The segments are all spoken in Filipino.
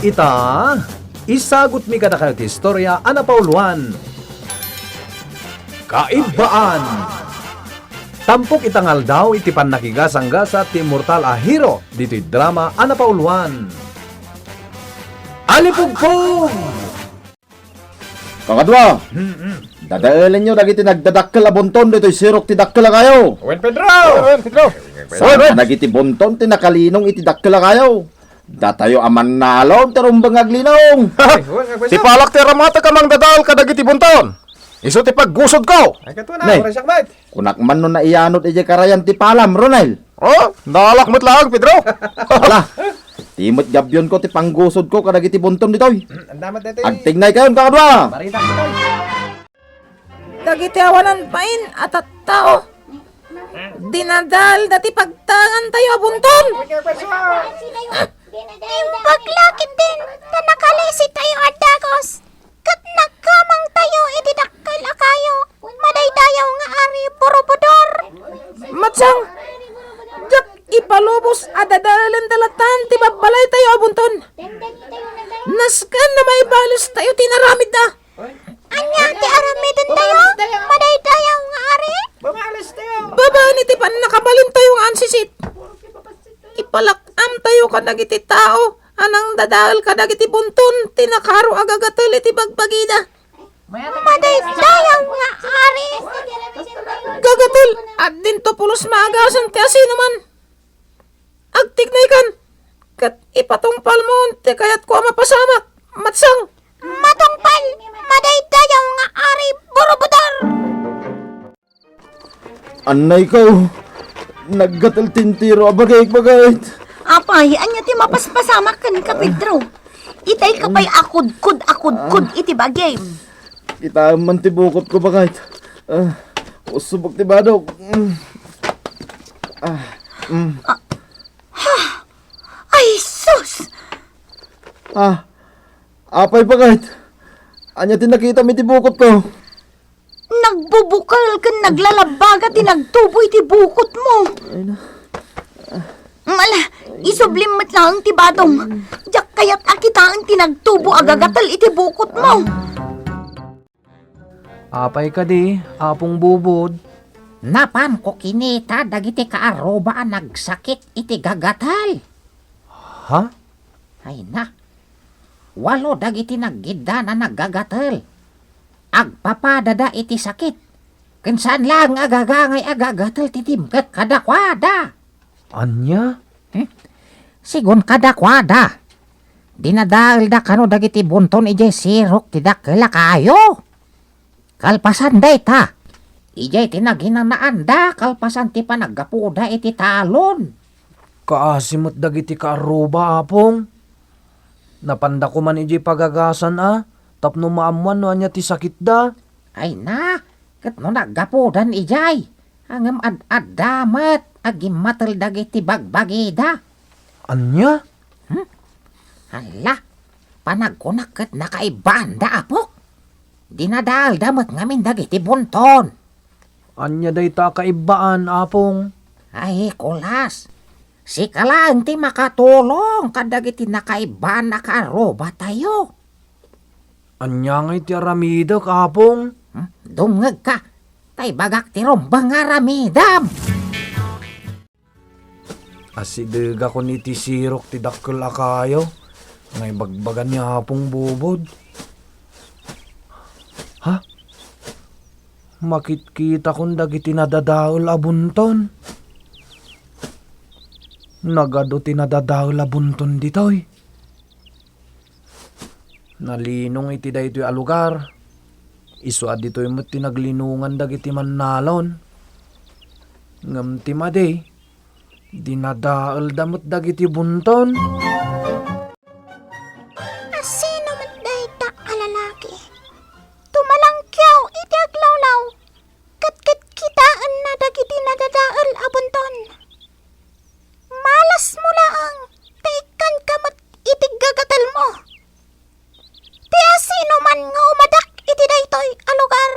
ita, isagot mi kada kayo ti istorya ana pauluan. Kaibaan. Tampok itangal daw iti pannakigasang-gasa ti immortal a hero dito'y drama ana pauluan. Alipugpog! Kakadwa, dadaelin nyo dagiti nagdadakkel a bonton dito'y sirok ti dakkel a kayo. Wen Pedro! Sana nagiti bonton ti nakalinong iti dakkel a kayo. Datayo aman nalon ti rumbang aglinong. Ti palak ti ramata ka mang dadal kadagiti bunton. Iso ti paggusod ko. Ay kato Nay. na, sakmat. Kunak man no naiyanot iti karayan ti palam, Ronel. Oh, nalakmot lang, Pedro. Ala, timot gabyon ko ti panggusod ko kadagiti bonton ditoy. Ang damat dito. Agtignay kayon, kakadwa. Barita ko tayo. Dagiti awanan pain at at tao. Dinadal dati pagtangan tayo abunton. Paglakit din, na nakalisi tayo at dagos. Kat nagkamang tayo, ididakkel akayo. Madaydayaw nga ari, borobodor. Matsang, jak ipalubos adadalan talatan ti babalay tayo abunton. Naskan na may balos tayo tinaramid na. Anya, ti aramidin tayo, madaydayaw nga ari. Baba ni ti pan nakabalin tayo ang ansisit. Ipalakam tayo kadagiti tao. Anang dadal kadagiti bunton tinakaro agagatul iti bagbagida. Madaydayaw nga ari. Gagatul at din to pulos maagasan ti asino man. Agtignay kan. Kat ipatungpal mo ti kayat ko mapasamak. Matsang. Matungpal, madaydayaw nga ari, borobodor. Anay ko, naggatal tintiro abagay-bagay. Apay, anya ti mapaspasamak kan ka, Pedro. Itay ka pa'y akod-kod iti bagay. Kita man ti bukot ko bagay. Usubok ti badok. Ay, sus! Apay bagay. Anya ti nakita mi ti bukot ko. Nagbubukal ka, naglalabaga, ti nagtubo iti bukot mo. Mala, isublimot lang ti badong. Diyak kaya't akitaan ti nagtubo agagatal iti bukot mo. Apay ka di, apong bubod. Napan ko kinita dagiti kaaroba nagsakit iti gagatal. Ha? Ay na, walo dagiti naggidda na naggagatal. Agpapadada iti sakit. Kinsan lang agagangay agagatal titimkat kadakwada. Anya? Sigun kadakwada. Dinadal da kano dagiti bunton ijay sirok ti dakela kayo. Kalpasan day ta. Ijay tinaginanaan da kalpasan ti panaggapuda iti talon. Kaasimot dagiti kaaruba apong. Napanda ko man iji pagagasan tapno maamuan no anya ti sakit da. Ay na, kat no naggapudan ijay. Hangam ad-damat agimatal dagiti bagbagida. Anya? Hala, panagkunak kat nakaibanda apok. Dinadal damat ngamin dagiti bunton. Anya day ta kaibaan apong. Ay, kulas. Si kalaan ti makatulong kadagiti nakaiban na kaaroba tayo. Anya ngay ti aramida kapong. Dumngag ka, tay bagak ti rumbang aramidam. Asidega ko ni ti sirok ti dakkel akayo. Ngay bagbagan niya hapong bubod. Ha? Makit-kita kong dagiti nadadaol abunton. Nagado ti nadadaol abunton ditoy. Nalinong iti daytoy a lugar. Iswa ditoy mo't tinaglinungan dagiti mannalon. Ngam ti maday. Dinadaol damot dagiti bunton. Asino man dayta alalaki. Tumalangkyaw iti aglawlaw. Kat kitaan na dagiti nadadaal abunton. Malas mo laang, taikan kamat iti gagatal mo. Ti asino man nga umadak iti daytoy a lugar.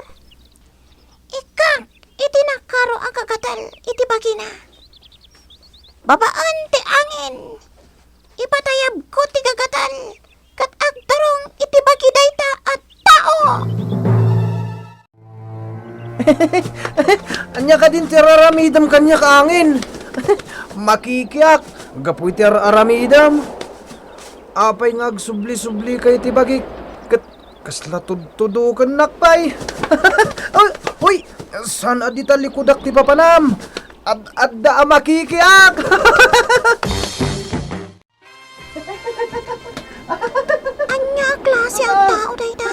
Ikak iti nakaro ang gagatal iti bagina. Babaan ti angin. Ipatayab ko ti gagatal. kong itibagi dayta at tao. Anya ka din tiraramidam kanya kaangin. Makikiyak, gapoy tiraramidam. Apay nga agsubli-subli kay tibagi. Kasla tudukan nakpay. Uy, saan adita likudak ti papanam? Adda makikiyak. Anya klase ang tao dayta.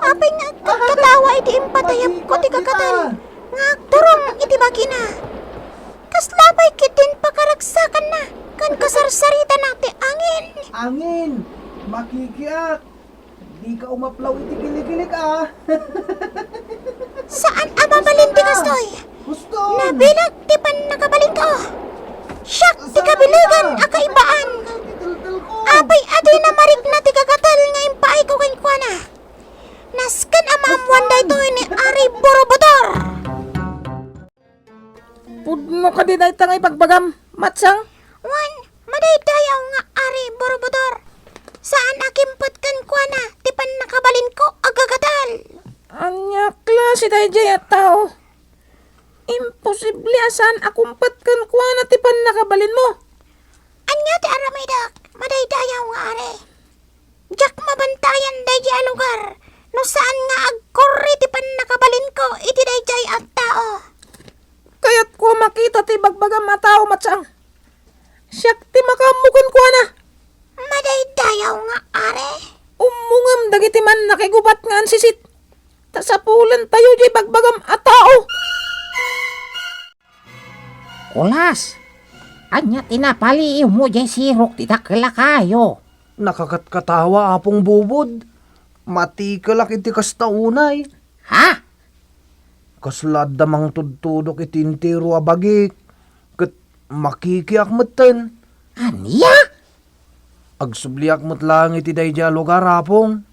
Apay nga katawa iti impatayap ko ti kakatal. Nga turong itibagi na. Kaslapay kitin pakaragsakan na. Kan kasarsarita na ti angin. Angin, makikiyak. Di ka umaplaw iti kilig-kilig Saan amabalin ti kastoy? Gusto. Nabilag ti pan nakabalin ko. Siyak ti kabiligan akaibaan. Apay adoy na marik na ti kakatal nga impaay ko kay kuana. Naskan amamuan da ito ni Ari Borobutor. Pudno ka din ay tangay pagbagam, matsang. Wan, madaydayaw nga Ari Borobutor. Saan akimpot kan kuana ti pan nakabalin ko agagatal. Anya klase tayo jay at tao. Imposible asan akumpat kan kuha na tipan nakabalin mo. Anya ti aramidak, madaydayaw nga Ari. Jak mabantayan dayjay lugar. No saan nga agkorri ti pan nakabalin ko iti dayjay at tao. Kaya't ko makita ti bagbagam matao matsang. Siyak ti makamukan kuha na. Madaydayaw nga Ari. Umungam dagiti man nakigubat nga ansisit. Tasapulan tayo jay bagbagam at tao. Kulas, anya tinapaliw mo dyan sirok ti dakila kayo. Nakakatkatawa apong bubod. Matikalak iti kastaunay. Ha? Kaslad damang tudtudok iti intiro abagik. Kat makikiyak matan. Anya? Agsubliak mo't lang iti dayja lugar apong.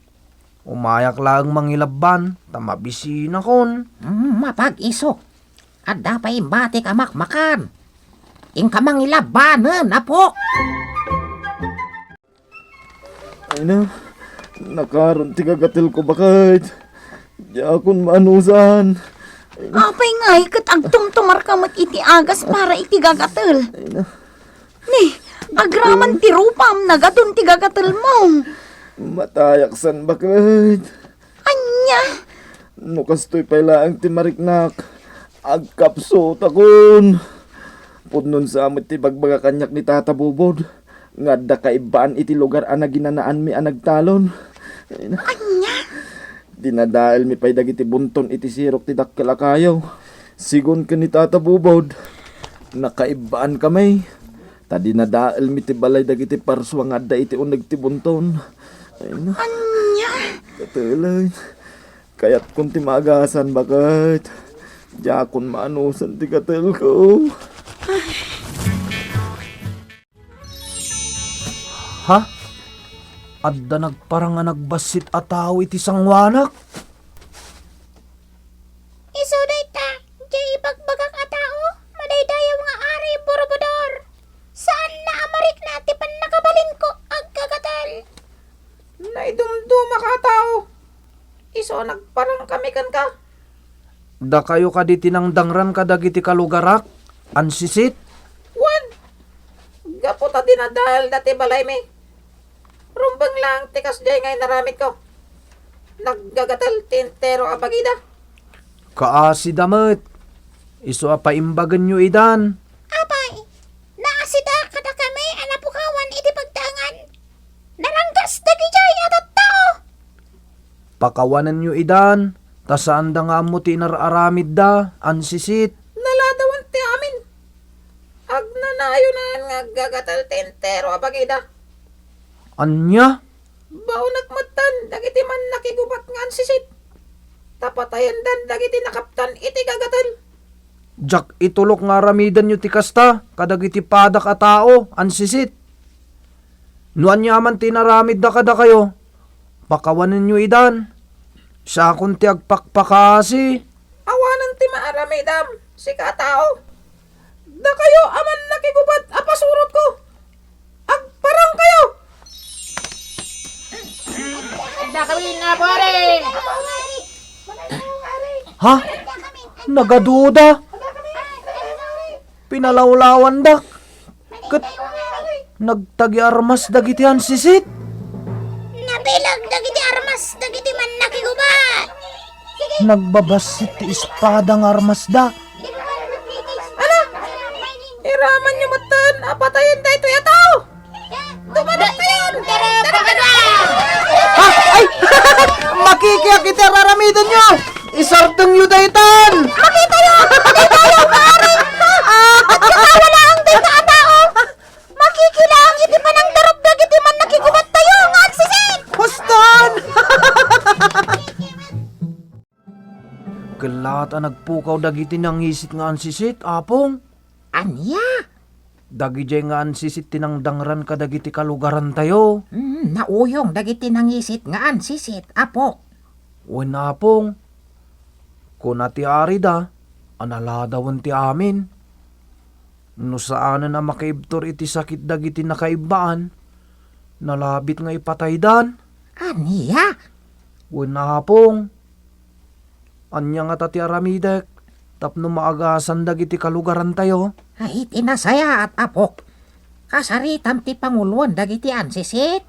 Umayak lang mangilabban. Tamabisina kon. Mapag-iso. At dapay bati ka makmakan. Ing ka mangilabanan, apo. Ay na, nakaroon ti kagatil ko bakit. Di akon maanusan. Apay nga, ikat agtumtumar ka mat iti agas para iti gagatel. Ni, agraman ti rupam, nagatun ti gagatel mo. Matayaksan bakit. Anya, No kastoy pala ang timariknak. Agkapso takon. Pudnon sa amit ti bagbaga kanyak ni Tata Bubod. Nga da kaibaan iti lugar ana ginanaan mi anagtalon. anya. Dinadael mi pay dagiti bunton iti sirok ti dakkelakayaw. Sigon ka ni Tata Bubod. Nakaibaan kamay. Ta dinadael mi ti balay dagiti parswa nga da iti uneg ti bunton. Ay na. Anya. Katulay. Kaya't kung ti maagasan bakit. Diakon maanusan ti katel ko. Ha? Adda nagparang nga nagbasit ataw iti sangwanak. Iso dayta, jay ibagbagak a tao, madaydayaw nga Ari Borobutor. Saan na amarik na ti pan nakabalin ko agkagatal. Naidumduma ka tao. Iso nagparang kami kan ka. Da kayo ka di tinangdangran ka dagiti kalugarak. Ansisit. Wan! Gaputa dinadahal dati balay mi. Rumbang lang tikas jay ngay naramit ko. Naggagatal tintero abagida. Kaasi damet. Iso apaimbagan nyo idan. Apay, naasida kada kami anapukawan iti pagtangan. Naranggas dagijay atat tao. Pakawanan nyo idan. Tasaan da nga mo tinararamid da. Ansisit. Naladawan ti amin. Agnanayo na nga gagatal tintero abagida. Anya? Bao nagmatan dagiti man nakigubat nga ansisit. Tapatayan dan dagiti nakaptan iti gagatal. Jak itulok nga ramidan nyo ti kasta. Kadagiti padak a tao. Ansisit. Nuan niya man tinaramid da kada kayo. Pakawanan nyo idan. Sa akong ti agpakpakasi. Awanan ti maaramidam si katao. Da kayo aman nakigubat apasurot ko. Agparang kayo. Ha? Nagaduda? Pinalawlawan dak? Kat nagtagi armas dagiti ansisit? Nabilag dagiti armas dagiti man nakigubat. Nagbabasit ti espada ng armas dak? Iraman nyo matan, apatayin da ito yataw! Tumadak kayo! Ha? Ay! Makikiyak iti raramidan nyo! Isartong yu daytan! Makita yun! Patay tayo! Maaring! At wala ang dayta a tao! Makikilang iti panang darab dagiti man nakigubat tayo nga agsisit! Huston! Galata nagpukaw dagiti nang isit nga ansisit, apong. Anya? Dagiti nga ansisit tinangdangran ka dagiti kalugaran tayo. Nauyong dagiti nangisit nga ansisit, apo. Wen apong. Kuna ti ari da, analadawan ti amin. No saan na makaibtor iti sakit dagiti nakaibaan, nalabit nga ipataydan. Anya? Wen apong. Anya nga tati aramidek, tapno maagasan dagiti kalugaran tayo. Ay, tinasaya at apok. Kasaritam ti panguluan dagiti ansisit.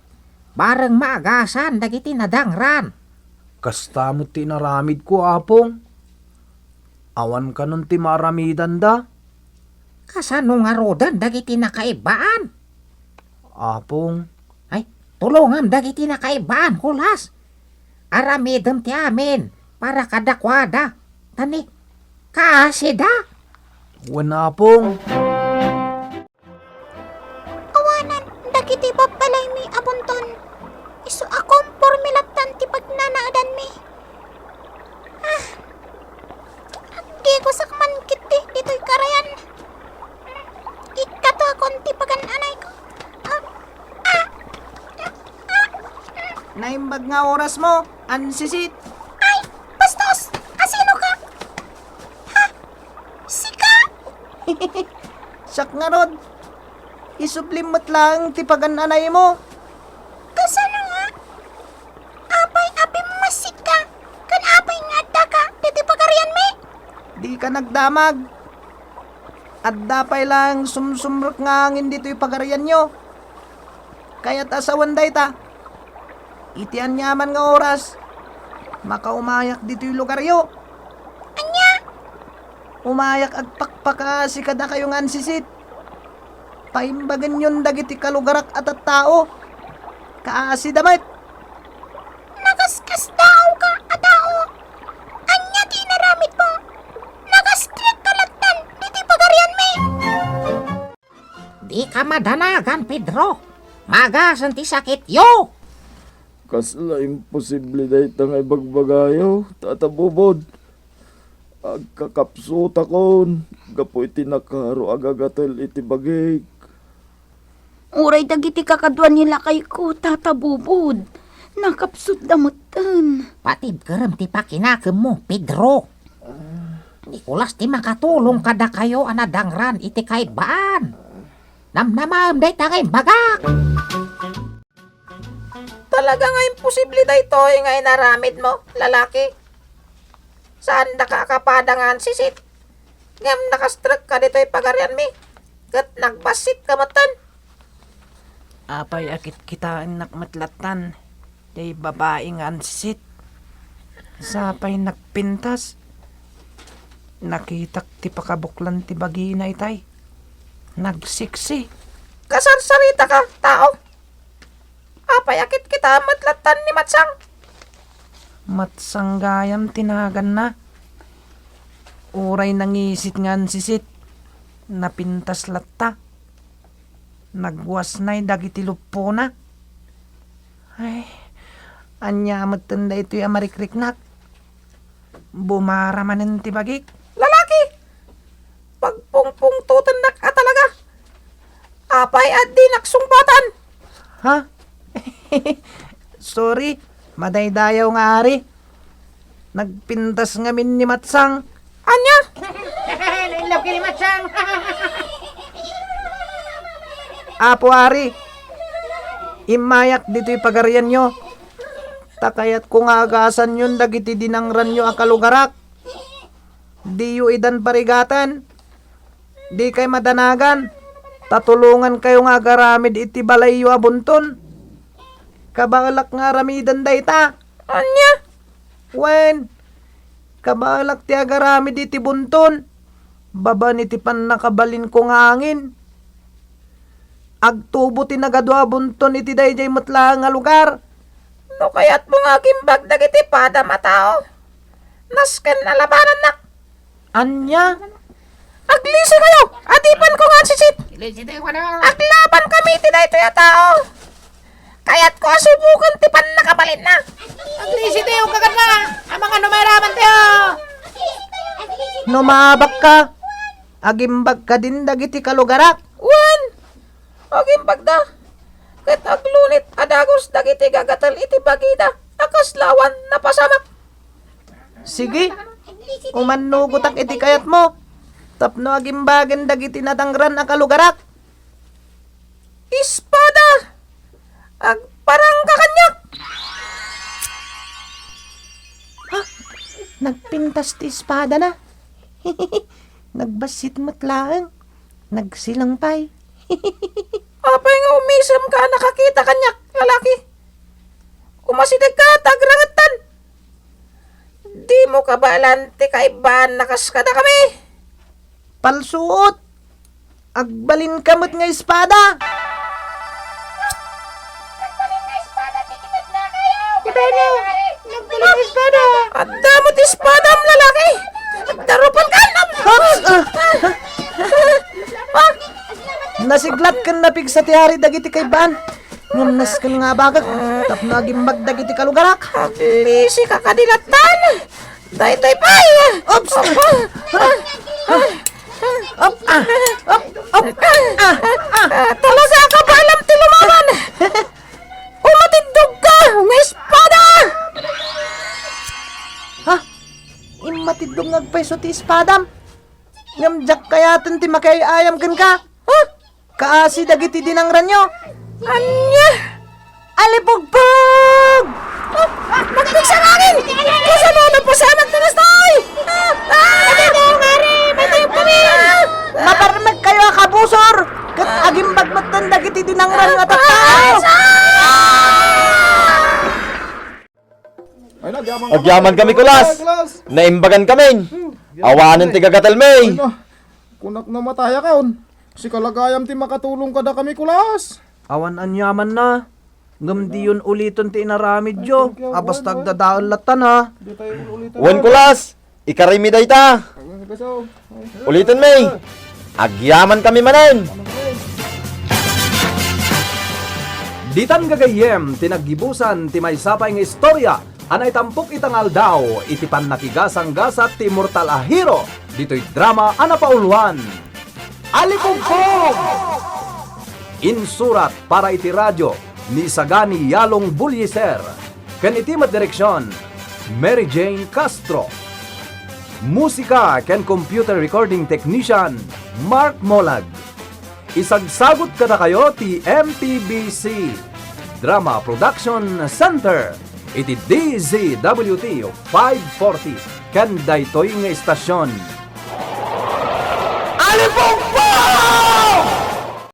Bareng maagasan dagiti nadangran. Kastamot ti naramid ko, apong. Awan ka nun ti maramidan da. Kasano nga rodan dagiti nakaibaan. Apong, Ay, tulungan dagiti nakaibaan, kulas. Aramidem ti amin para kadakwada. Tani, kaasida. wen apong. Awanan, dagiti babalay mi abunton. Isu akong formilatan ti pagnanaadan mi. Agdi ko sakman kiti dito'y karayan. Ikato akong ti pagananay ko. Naimbag nga oras mo, ansisit. Ay, bastos! Asino ka? Ha? Sika? Sak nga rod. Isuplimot lang ti pagananay mo. Kasano nga? Apay api masit ka. Kan apay nga adda ka. Diti pagarian mi. Di ka nagdamag. At dapay lang sumsumrok nga angin dito yung pagarian nyo. Kaya't asawan day ta. Itian nyaman nga oras. Makaumayak dito yung lugar yo. Anya? Umayak agpakpaka si kada kayong ansisit. Paimbagan yun dagiti kalugarak at tao. Kaasi damit. Nakaskas daw ka, atao. Anya ti naramit mo. Nakastrek kalagtan, diti pagarian mi. Di ka madanagan, Pedro. Magasan ti sakit yo. Kasla imposible dahi tangay bagbagayo, tatabubod. Agkakapsot akon, gapo iti nakaro agagatel iti bagay. Uray dagiti kakadwan nila kay ko tatabubod. Nakapsut damutan. Patib kerem ti pakinakem mo, Pedro. Nikolas ti makatulong kada kayo anadangran iti kaibaan. Namnamam day tangay bagak. Talaga nga imposible da ito nga inaramid mo, lalaki. Saan da ka kapadangan sisit? Ngam nakastrek ka dito'y pagarian mi. Kat nagbasit ka matan. Apay akit kita nakmatlatan. Day babae nga ansisit. Sapay nagpintas. Nakitak ti pakabuklan ti bagina itay. Nagsiksi. Kasarsarita ka, tao. Apay akit kita matlatan ni Matsang. Matsanggayam tinagan na. Uray nangisit ngan sisit. Napintas latta. Nagwas na'y dagiti lupo na. Ay, anya matanda ito'y amarikriknak. Bumaramanin ti bagik. Lalaki! Pagpungpung tutunak ka talaga. Apay at di naksungbatan. Ha? Sorry, madaydayaw nga ari. Nagpintas ngamin ni Matsang. Anya? Love kini Matsang. Apo ari, imayak dito'y pagarian nyo. Takayat kung agasan yun dagiti dinangran nyo akalugarak. Di yu idan parigatan. Di kay madanagan. Tatulungan kayo nga garamid iti balay yu abunton. Kabalak nga ramidan dayta. Anya? Wen, kabalak ti agaramid iti bunton. Baba niti pan nakabalin ko nga angin. Agtubo ti nagadwa bunton iti dayjay matla nga lugar. No kaya't mo nga gimbag dagiti pada matao. Nasken na labanan nak. Anya? Aglisi kayo! Adipan ko nga sisit! Aglaban kami ti dayto ya tao! Kaya't ko asubukan ti pan nakabalin na! Aglisi tayo kagad na! Ang mga numeraman tayo! Numabak ka. Agimbag ka din dagiti kalugarak. Wan! Agimbag da! Ket aglunit adagos dagiti gagatal iti bagida! Akaslawan napasamak! Sige. Umanugutak iti kayat mo. Tapno agimbagan dagiti natangran akalugarak. Espada! Agparang kakanyak! Nagpintas ti espada na. Nagbasit matlaang. Nagsilang pay. Apay nga umisam ka nakakita kanyak, lalaki. Umasidag ka, tagrangatan. Di mo kabalante kaibahan nakas kada kami. Palsuot. Agbalin kamot nga espada. Nagbalin espada. At damot espada ang lalaki. Darupan ka na. Nasiglat kan napig sa tihari dagiti kay ban. Ngamnas kan nga bagag. Tapno agimbag dagiti kalugarak. Aglisi ka kadilatan. Daytoy pay. Ops! Talaga ka ba alam ti lumaban? Umatindog ka ng espada. Ha? Imatidong ngagpaiso ti espadam. Ngamjak kayatan ti makayayam kan ka. Ha? Kaasi dagiti dinangran nyo. Anya? Alipugpug! Magbigsang angin! Kusa mo na pasamag na nastoy! Dito, ngari! May tayo kami! Maparmag kayo akabusor! Kat agimbag matan dagiti dinangran nga tattao! Agyaman kami kulas. Naimbagan kami. Awanin ti gagatal may. Kunak na mataya kaon. Si kalagayam ti makatulong kada kami kulas. Awan anyaman na. Ngam di yun uliton ti inaramid yo. Abas tagdadaan latan ha. Wen kulas. Ikarimi dayta. Ulitin may. Agyaman kami manen. Ditan gagayem, tinagibusan ti may sapay nga istorya, anay tampok itangal daw, iti pan nakigasang gasat ti mortal a hero, dito'y drama anapauluan. Alipugpog! Insurat para iti radyo, ni Sagani Yalong Bulyeser, ken iti direksyon, Mary Jane Castro. Musika ken computer recording technician, Mark Molag. Isagsagot kada kayo ti MPBC Drama Production Center iti DZWT 540 ken daytoy nga istasyon. Alipong